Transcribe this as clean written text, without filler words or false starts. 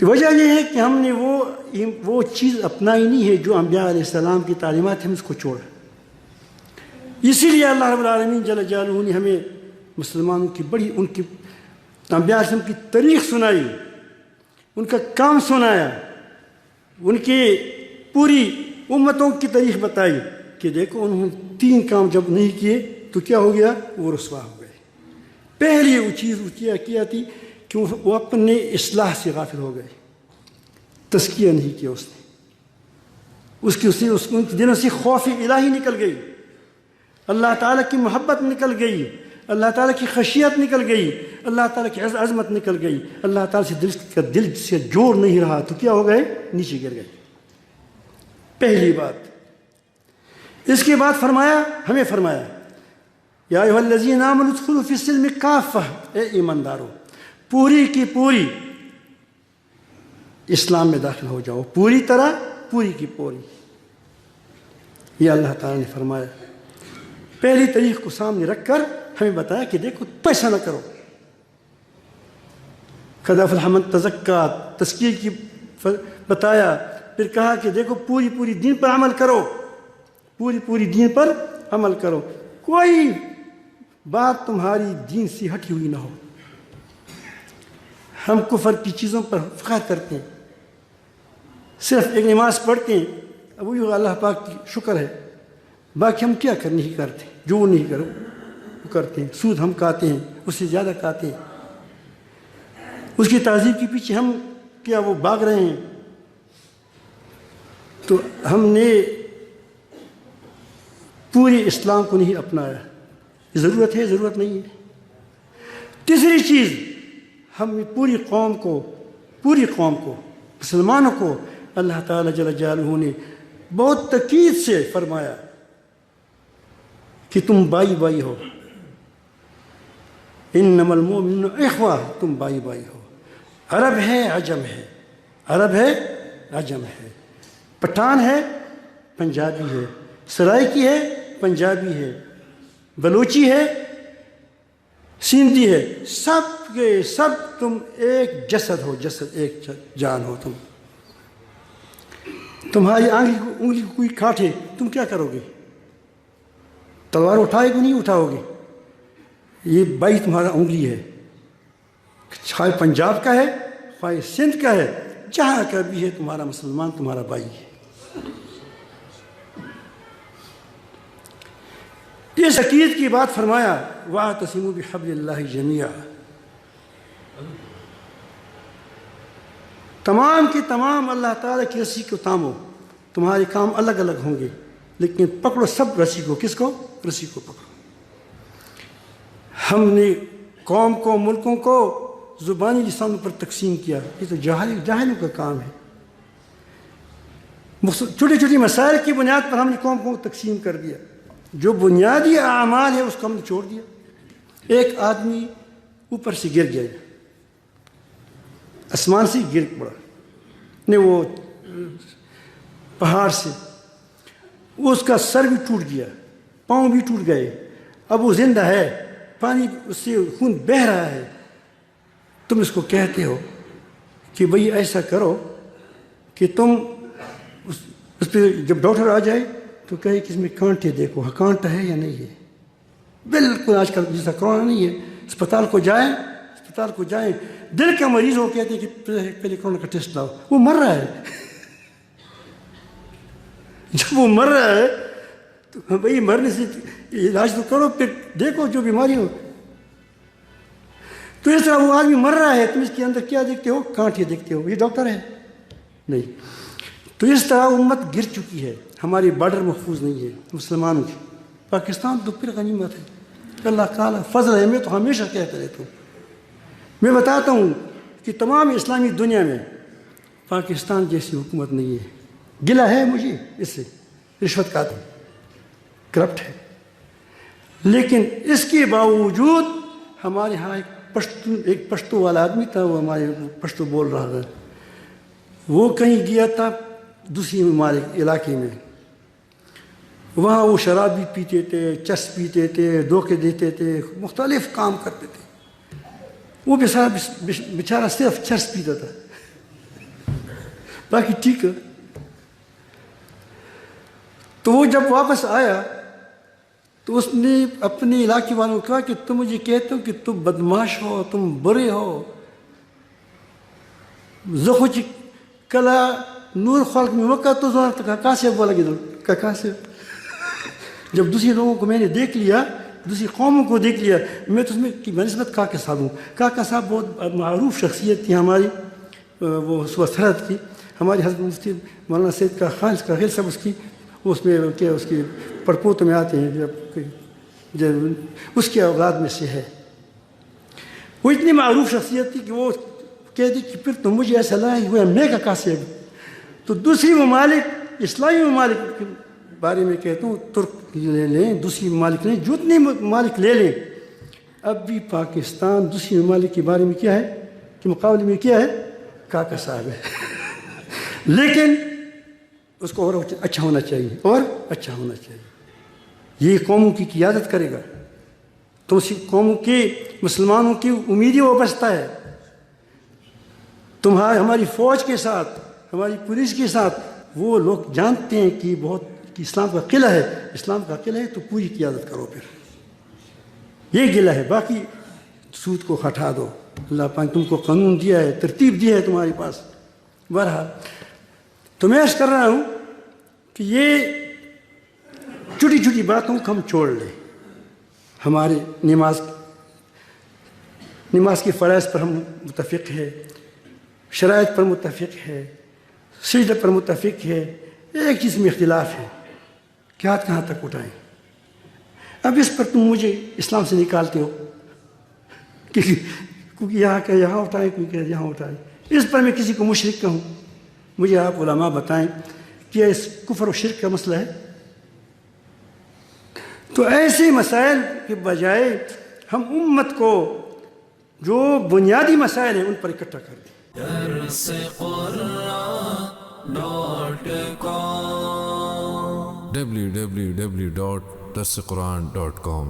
کہ وجہ یہ ہے کہ ہم نے وہ چیز اپنائی نہیں ہے جو انبیاء علیہ السلام کی تعلیمات ہم اس کو چھوڑا. اسی لیے اللہ رب العالمین جل جلالہ نے ہمیں مسلمانوں کی ان کی انبیاء علیہ السلام کی تاریخ سنائی، ان کا کام سنایا، ان کی پوری امتوں کی تاریخ بتائی کہ دیکھو انہوں نے 3 کام جب نہیں کیے تو کیا ہو گیا، وہ رسوا ہو گئے. پہلی وہ چیز کیا تھی کہ وہ اپنے اصلاح سے غافل ہو گئے، تزکیہ نہیں کیا اس نے، ان کے دلوں سے خوف الہی نکل گئی، اللہ تعالیٰ کی محبت نکل گئی، اللہ تعالیٰ کی خشیت نکل گئی، اللہ تعالیٰ کی عظمت نکل گئی، اللہ تعالیٰ سے دل سے جوڑ نہیں رہا تو کیا ہو گئے، نیچے گر گئے. پہلی بات. اس کے بعد ہمیں فرمایا یا ایھا الذین آمنوا ادخلوا فی السلم کافہ، اے ایماندارو پوری کی پوری اسلام میں داخل ہو جاؤ، پوری طرح، پوری کی پوری. یہ اللہ تعالیٰ نے فرمایا. پہلی تاریخ کو سامنے رکھ کر ہمیں بتایا کہ دیکھو پیسہ نہ کرو. قد افلح من تزکیٰ، تزکیہ کی بتایا. پھر کہا کہ دیکھو پوری دین پر عمل کرو، پوری دین پر عمل کرو، کوئی بات تمہاری دین سے ہٹی ہوئی نہ ہو. ہم کفر کی چیزوں پر فخر کرتے ہیں، صرف ایک نماز پڑھتے ہیں، اب وہی اللہ پاک کی شکر ہے، باقی ہم کیا نہیں کرتے، جو نہیں کرو وہ کرتے ہیں. سود ہم کھاتے ہیں، اس سے زیادہ کھاتے ہیں. اس کی تہذیب کے پیچھے ہم کیا وہ بھاگ رہے ہیں. تو ہم نے پوری اسلام کو نہیں اپنایا. ضرورت ہے، ضرورت نہیں ہے. تیسری چیز، ہم پوری قوم کو مسلمانوں کو اللہ تعالیٰ جل جلالہ نے بہت تاکید سے فرمایا کہ تم بائی ہو. انما المؤمنون اخوہ، تم بائی ہو. عرب ہے، عجم ہے، پٹھان ہے، پنجابی ہے، سرائکی ہے، پنجابی ہے، بلوچی ہے، سندھی ہے، سب کے سب تم ایک جسد ہو، ایک جان ہو. تمہاری انگلی کو کوئی کاٹے تم کیا کرو گے؟ تلوار اٹھائے گے نہیں اٹھاؤ گے؟ یہ بائی تمہارا انگلی ہے، خواہ پنجاب کا ہے، خواہ سندھ کا ہے، جہاں کا بھی ہے تمہارا مسلمان تمہارا بھائی ہے. اس عقید کی بات فرمایا وَاعْتَصِمُوا بِحَبْلِ اللَّهِ جَمِيعًا. تمام کے تمام اللہ تعالیٰ کی رسی کو تھامو. تمہارے کام الگ الگ ہوں گے لیکن پکڑو سب رسی کو. کس کو؟ رسی کو پکڑو. ہم نے قوم کو، ملکوں کو زبانی لسانوں پر تقسیم کیا. یہ تو جاہلوں کا کام ہے. چھوٹی مسائل کی بنیاد پر ہم نے قوم کو تقسیم کر دیا. جو بنیادی اعمال ہے اس کو ہم نے چھوڑ دیا. ایک آدمی اوپر سے گر گیا، آسمان سے گر پڑا، نہیں وہ پہاڑ سے، اس کا سر بھی ٹوٹ گیا، پاؤں بھی ٹوٹ گئے. اب وہ زندہ ہے، پانی اس سے خون بہہ رہا ہے. تم اس کو کہتے ہو کہ بھئی ایسا کرو کہ تم اس پہ جب ڈاکٹر آ جائے تو کہے کہ اس میں کانٹے دیکھو، ہاں کانٹا ہے یا نہیں ہے. بالکل آج کل جیسا کرونا نہیں ہے، اسپتال کو جائیں. دل کا مریض ہو کہتے ہیں کہ پہلے کرونا کا ٹیسٹ لاؤ. وہ مر رہا ہے. جب وہ مر رہا ہے تو بھئی مرنے سے علاج تو کرو، پھر دیکھو جو بیماری ہو. تو اس طرح وہ آدمی مر رہا ہے، تم اس کے اندر کیا دیکھتے ہو؟ کانٹے دیکھتے ہو. یہ ڈاکٹر ہے نہیں. تو اس طرح امت گر چکی ہے. ہماری بارڈر محفوظ نہیں ہے مسلمانوں کی. پاکستان تو پھر غنیمت ہے، اللہ تعالیٰ فضل ہے. میں تو ہمیشہ کہتا رہتا ہوں، میں بتاتا ہوں کہ تمام اسلامی دنیا میں پاکستان جیسی حکومت نہیں ہے. گلہ ہے مجھے اس سے، رشوت کھاتے، کرپٹ ہے. لیکن اس کے باوجود ہمارے ہاں ایک پشتو والا آدمی تھا، وہ ہمارے پشتو بول رہا تھا. وہ کہیں گیا تھا دوسری ممالک علاقے میں، وہاں وہ شراب بھی پیتے تھے، چرس پیتے تھے، دھوکے دیتے تھے، مختلف کام کرتے تھے. وہ بیچارہ صرف چرس پیتا تھا. باقی ٹھیک ہے. تو وہ جب واپس آیا تو اس نے اپنے علاقے والوں کو کہا کہ تم مجھے کہتے ہو کہ تم بدماش ہو, تم برے ہو. زخوچ کلا نور خلق میں وقت تو کہاں سے بولا کہ کہاں سے. جب دوسرے لوگوں کو میں نے دیکھ لیا, دوسری قوموں کو دیکھ لیا, میں تو اس میں کی بنسبت کاکا صاحب ہوں. کاکا صاحب بہت معروف شخصیت تھی ہماری, وہ صبح سرحد کی. ہماری حضرت مفتی مولانا سید کا خان کا خیل صاحب اس کی اس میں کیا اس کی پڑپوت میں آتے ہیں, جب اس کے اولاد میں سے ہے. وہ اتنی معروف شخصیت تھی کہ وہ کہہ دی کہ پھر تم مجھے ایسا لائے ہوئے میں کہاں سے. تو دوسری ممالک, اسلامی ممالک کے بارے میں کہتا ہوں, ترک لے لیں, دوسری ممالک لیں, جتنے ممالک لے لیں, اب بھی پاکستان دوسری ممالک کے بارے میں کیا ہے کہ مقابلے میں کیا ہے, کاکا صاحب ہے. لیکن اس کو اور اچھا ہونا چاہیے, اور اچھا ہونا چاہیے. یہ قوموں کی قیادت کرے گا. تو اسی قوموں کے مسلمانوں کی امیدیں وابستہ ہے. ہماری فوج کے ساتھ, ہماری پولیس کے ساتھ وہ لوگ جانتے ہیں کہ بہت کہ اسلام کا قلعہ ہے. اسلام کا قلعہ ہے تو پوری قیادت کرو. پھر یہ قلعہ ہے. باقی سود کو ہٹا دو. اللہ پاک تم کو قانون دیا ہے, ترتیب دی ہے تمہارے پاس. بہرحال تو میں عرض کر رہا ہوں کہ یہ چھوٹی چھوٹی باتوں کو ہم چھوڑ لیں. ہمارے نماز کے فرائض پر ہم متفق ہے, شرائط پر متفق ہے, سجدہ پر متفق ہے. ایک چیز میں اختلاف ہے کہ ہاتھ کہاں تک اٹھائیں. اب اس پر تم مجھے اسلام سے نکالتے ہو کیونکہ یہاں کہ یہاں اٹھائیں, کیونکہ یہاں اٹھائیں. اس پر میں کسی کو مشرک کہوں, مجھے آپ علماء بتائیں کہ اس کفر و شرک کا مسئلہ ہے. تو ایسے مسائل کے بجائے ہم امت کو جو بنیادی مسائل ہیں ان پر اکٹھا کر دیں. www.darsequran.com